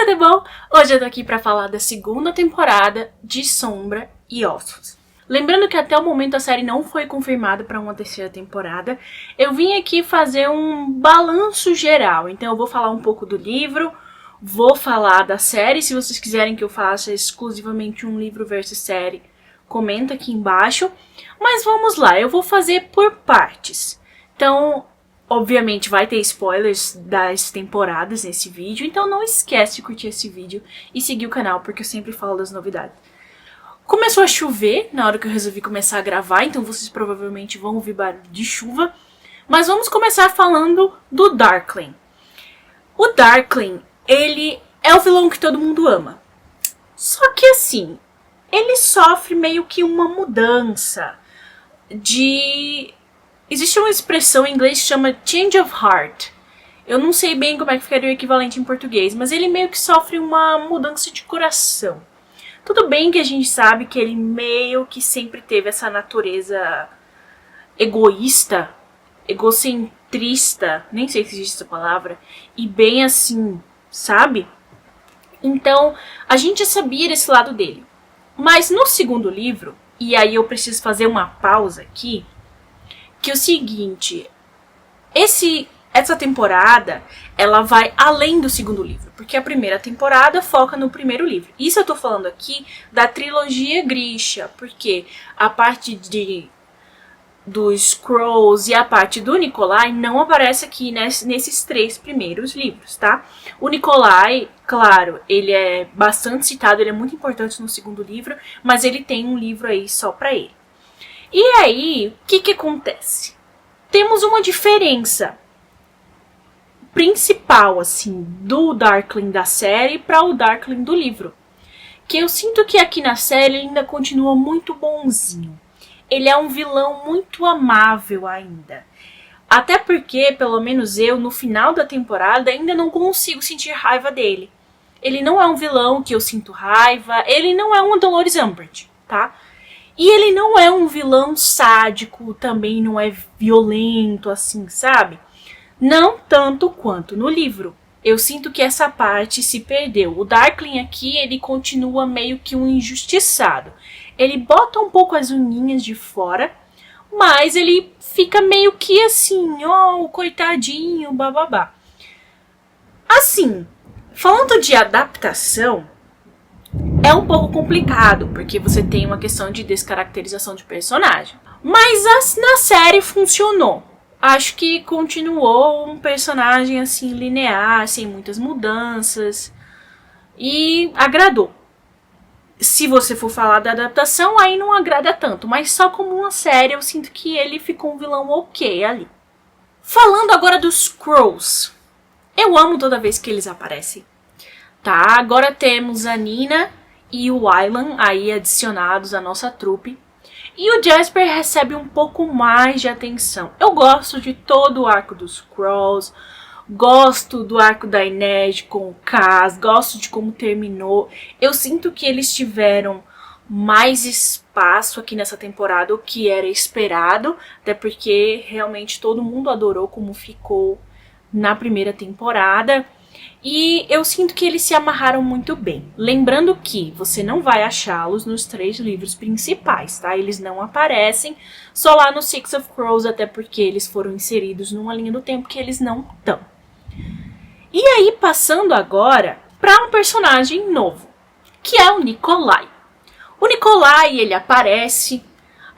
tudo bom? Hoje eu tô aqui pra falar da segunda temporada de Sombra e Ossos. Lembrando que até o momento a série não foi confirmada para uma terceira temporada, eu vim aqui fazer um balanço geral. Então eu vou falar um pouco do livro, vou falar da série. Se vocês quiserem que eu faça exclusivamente um livro versus série, comenta aqui embaixo. Mas vamos lá, eu vou fazer por partes. Então, obviamente vai ter spoilers das temporadas nesse vídeo, então não esquece de curtir esse vídeo e seguir o canal, porque eu sempre falo das novidades. Começou a chover na hora que eu resolvi começar a gravar, então vocês provavelmente vão ouvir barulho de chuva. Mas vamos começar falando do Darkling. O Darkling, ele é o vilão que todo mundo ama. Só que assim, ele sofre meio que uma mudança de... Existe uma expressão em inglês que chama change of heart. Eu não sei bem como é que ficaria o equivalente em português, mas ele meio que sofre uma mudança de coração. Tudo bem que a gente sabe que ele meio que sempre teve essa natureza egoísta, egocentrista, nem sei se existe essa palavra, e bem assim, sabe? Então, a gente já sabia desse lado dele. Mas no segundo livro, e aí eu preciso fazer uma pausa aqui, que é o seguinte, essa temporada, ela vai além do segundo livro, porque a primeira temporada foca no primeiro livro. Isso eu tô falando aqui da trilogia Grisha, porque a parte dos Scrolls e a parte do Nikolai não aparece aqui nesses três primeiros livros, tá? O Nikolai, claro, ele é bastante citado, ele é muito importante no segundo livro, mas ele tem um livro aí só pra ele. E aí, o que acontece? Temos uma diferença principal, assim, do Darkling da série para o Darkling do livro. Que eu sinto que aqui na série ele ainda continua muito bonzinho. Ele é um vilão muito amável ainda. Até porque, pelo menos eu, no final da temporada, ainda não consigo sentir raiva dele. Ele não é um vilão que eu sinto raiva, ele não é um Dolores Umbridge, tá? E ele não é um vilão sádico, também não é violento, assim, sabe? Não tanto quanto no livro. Eu sinto que essa parte se perdeu. O Darkling aqui, ele continua meio que um injustiçado. Ele bota um pouco as unhinhas de fora, mas ele fica meio que assim, oh, coitadinho, bababá. Assim, falando de adaptação, é um pouco complicado, porque você tem uma questão de descaracterização de personagem. Mas na série funcionou. Acho que continuou um personagem assim linear, sem muitas mudanças. E agradou. Se você for falar da adaptação, aí não agrada tanto. Mas só como uma série, eu sinto que ele ficou um vilão ok ali. Falando agora dos Scrolls. Eu amo toda vez que eles aparecem. Tá, agora temos a Nina e o Wylan aí adicionados à nossa trupe. E o Jasper recebe um pouco mais de atenção. Eu gosto de todo o arco dos Scrolls, gosto do arco da Inês com o Kaz, gosto de como terminou. Eu sinto que eles tiveram mais espaço aqui nessa temporada, o que era esperado, até porque realmente todo mundo adorou como ficou na primeira temporada. E eu sinto que eles se amarraram muito bem. Lembrando que você não vai achá-los nos três livros principais, tá? Eles não aparecem só lá no Six of Crows, até porque eles foram inseridos numa linha do tempo que eles não estão. E aí, passando agora para um personagem novo, que é o Nikolai. O Nikolai, ele aparece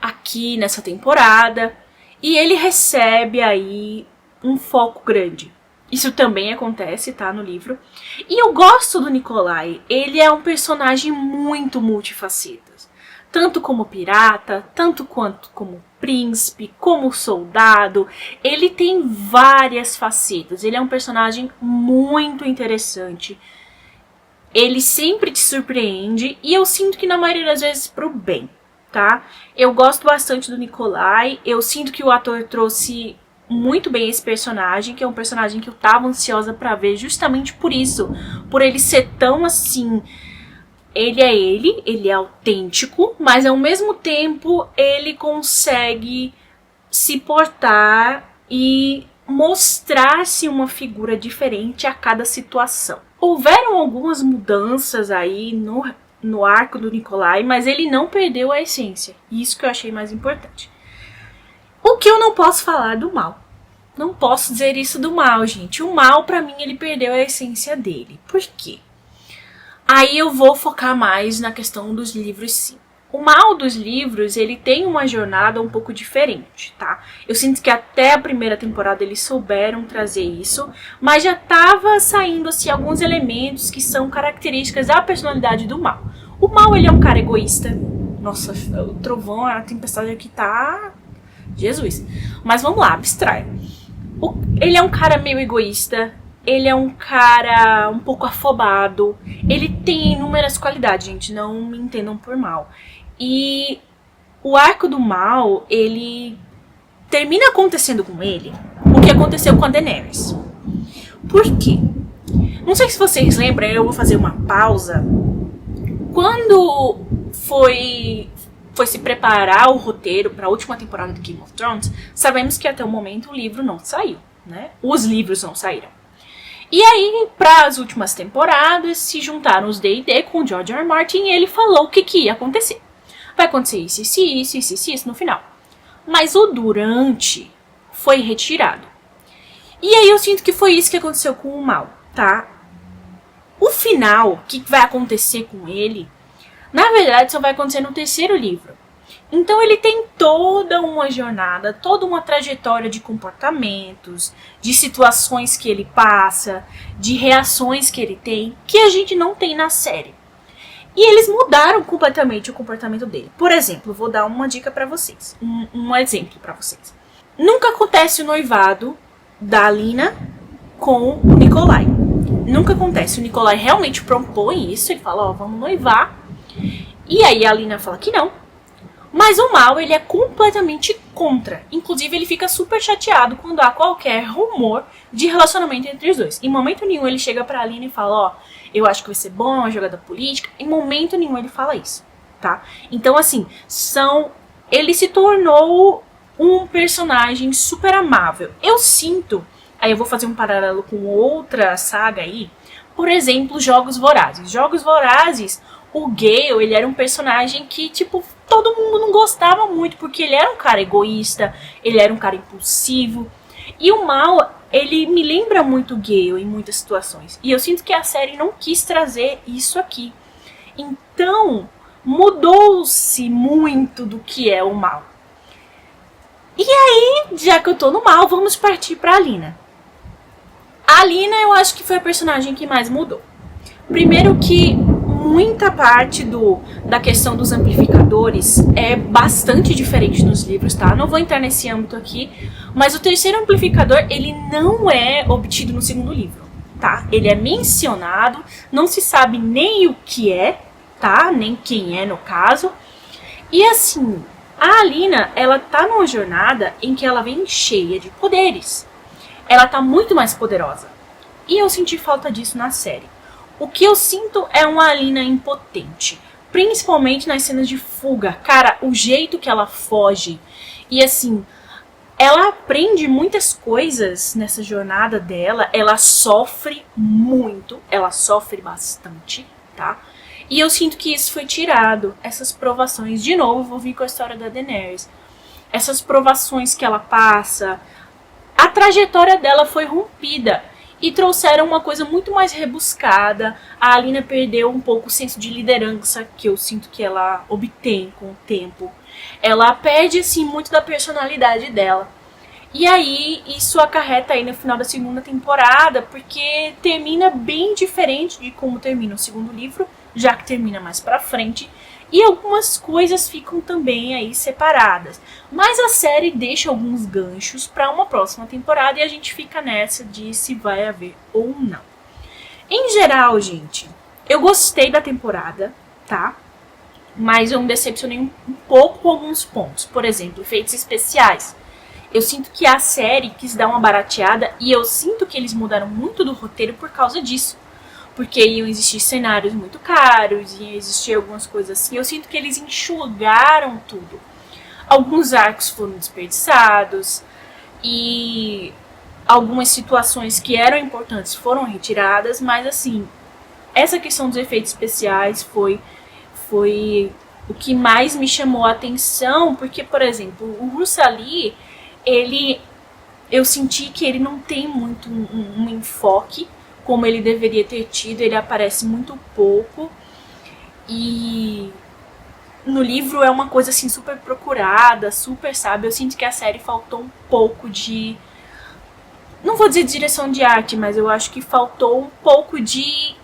aqui nessa temporada e ele recebe aí um foco grande. Isso também acontece, tá, no livro. E eu gosto do Nikolai. Ele é um personagem muito multifacetas. Tanto como pirata, tanto quanto como príncipe, como soldado. Ele tem várias facetas. Ele é um personagem muito interessante. Ele sempre te surpreende. E eu sinto que na maioria das vezes pro bem, tá? Eu gosto bastante do Nikolai. Eu sinto que o ator trouxe muito bem esse personagem, que é um personagem que eu tava ansiosa pra ver justamente por isso, por ele ser tão assim, ele é autêntico, mas ao mesmo tempo ele consegue se portar e mostrar-se uma figura diferente a cada situação. Houveram algumas mudanças aí no arco do Nikolai, mas ele não perdeu a essência. Isso que eu achei mais importante. O que eu não posso falar do mal? Não posso dizer isso do mal, gente. O mal, pra mim, ele perdeu a essência dele. Por quê? Aí eu vou focar mais na questão dos livros, sim. O mal dos livros, ele tem uma jornada um pouco diferente, tá? Eu sinto que até a primeira temporada eles souberam trazer isso, mas já tava saindo, assim, alguns elementos que são características da personalidade do mal. O mal, ele é um cara egoísta. Nossa, o trovão, a tempestade aqui tá... Jesus. Mas vamos lá, abstraia. Ele é um cara meio egoísta, ele é um cara um pouco afobado, ele tem inúmeras qualidades, gente, não me entendam por mal. E o arco do mal, ele termina acontecendo com ele o que aconteceu com a Daenerys. Por quê? Não sei se vocês lembram, eu vou fazer uma pausa. Quando foi se preparar o roteiro para a última temporada do Game of Thrones, sabemos que até o momento o livro não saiu, né? Os livros não saíram. E aí, para as últimas temporadas, se juntaram os D&D com o George R. R. Martin e ele falou o que ia acontecer. Vai acontecer isso no final. Mas o durante foi retirado. E aí eu sinto que foi isso que aconteceu com o mal, tá? O final, o que vai acontecer com ele, na verdade só vai acontecer no terceiro livro. Então ele tem toda uma jornada, toda uma trajetória de comportamentos, de situações que ele passa, de reações que ele tem, que a gente não tem na série. E eles mudaram completamente o comportamento dele. Por exemplo, vou dar uma dica pra vocês, um exemplo pra vocês. Nunca acontece o noivado da Alina com o Nikolai. Nunca acontece. O Nikolai realmente propõe isso, ele fala, ó, vamos noivar. E aí a Alina fala que não. Mas o mal, ele é completamente contra. Inclusive, ele fica super chateado quando há qualquer rumor de relacionamento entre os dois. Em momento nenhum, ele chega pra Alina e fala, ó, eu acho que vai ser bom, uma jogada política. Em momento nenhum, ele fala isso, tá? Então, assim, ele se tornou um personagem super amável. Eu sinto, aí eu vou fazer um paralelo com outra saga aí, por exemplo, Jogos Vorazes. Jogos Vorazes, o Gale, ele era um personagem que, tipo, todo mundo não gostava muito, porque ele era um cara egoísta, ele era um cara impulsivo. E o mal, ele me lembra muito o Gale em muitas situações. E eu sinto que a série não quis trazer isso aqui. Então, mudou-se muito do que é o mal. E aí, já que eu tô no mal, vamos partir pra Alina. A Alina, eu acho que foi a personagem que mais mudou. Primeiro que muita parte da questão dos amplificadores é bastante diferente nos livros, tá? Não vou entrar nesse âmbito aqui, mas o terceiro amplificador, ele não é obtido no segundo livro, tá? Ele é mencionado, não se sabe nem o que é, tá? Nem quem é no caso. E assim, a Alina, ela tá numa jornada em que ela vem cheia de poderes. Ela tá muito mais poderosa. E eu senti falta disso na série. O que eu sinto é uma Alina impotente, principalmente nas cenas de fuga. Cara, o jeito que ela foge. E assim, ela aprende muitas coisas nessa jornada dela. Ela sofre muito, ela sofre bastante, tá? E eu sinto que isso foi tirado. Essas provações, de novo, vou vir com a história da Daenerys. Essas provações que ela passa, a trajetória dela foi rompida. E trouxeram uma coisa muito mais rebuscada. A Alina perdeu um pouco o senso de liderança que eu sinto que ela obtém com o tempo. Ela perde, assim, muito da personalidade dela. E aí, isso acarreta aí no final da segunda temporada, porque termina bem diferente de como termina o segundo livro, já que termina mais pra frente. E algumas coisas ficam também aí separadas. Mas a série deixa alguns ganchos para uma próxima temporada e a gente fica nessa de se vai haver ou não. Em geral, gente, eu gostei da temporada, tá? Mas eu me decepcionei um pouco com alguns pontos. Por exemplo, efeitos especiais. Eu sinto que a série quis dar uma barateada e eu sinto que eles mudaram muito do roteiro por causa disso. Porque iam existir cenários muito caros, iam existir algumas coisas assim. Eu sinto que eles enxugaram tudo. Alguns arcos foram desperdiçados. E algumas situações que eram importantes foram retiradas, mas assim, essa questão dos efeitos especiais foi o que mais me chamou a atenção, porque, por exemplo, o Bruce Lee, eu senti que ele não tem muito um enfoque como ele deveria ter tido, ele aparece muito pouco, e no livro é uma coisa assim super procurada, super, sabe, eu sinto que a série faltou um pouco de, não vou dizer direção de arte, mas eu acho que faltou um pouco de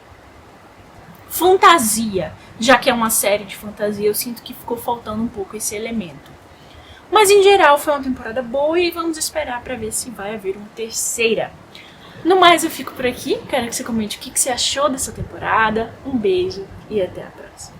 fantasia, já que é uma série de fantasia, eu sinto que ficou faltando um pouco esse elemento. Mas em geral foi uma temporada boa e vamos esperar para ver se vai haver uma terceira. No mais, eu fico por aqui, quero que você comente o que você achou dessa temporada, um beijo e até a próxima.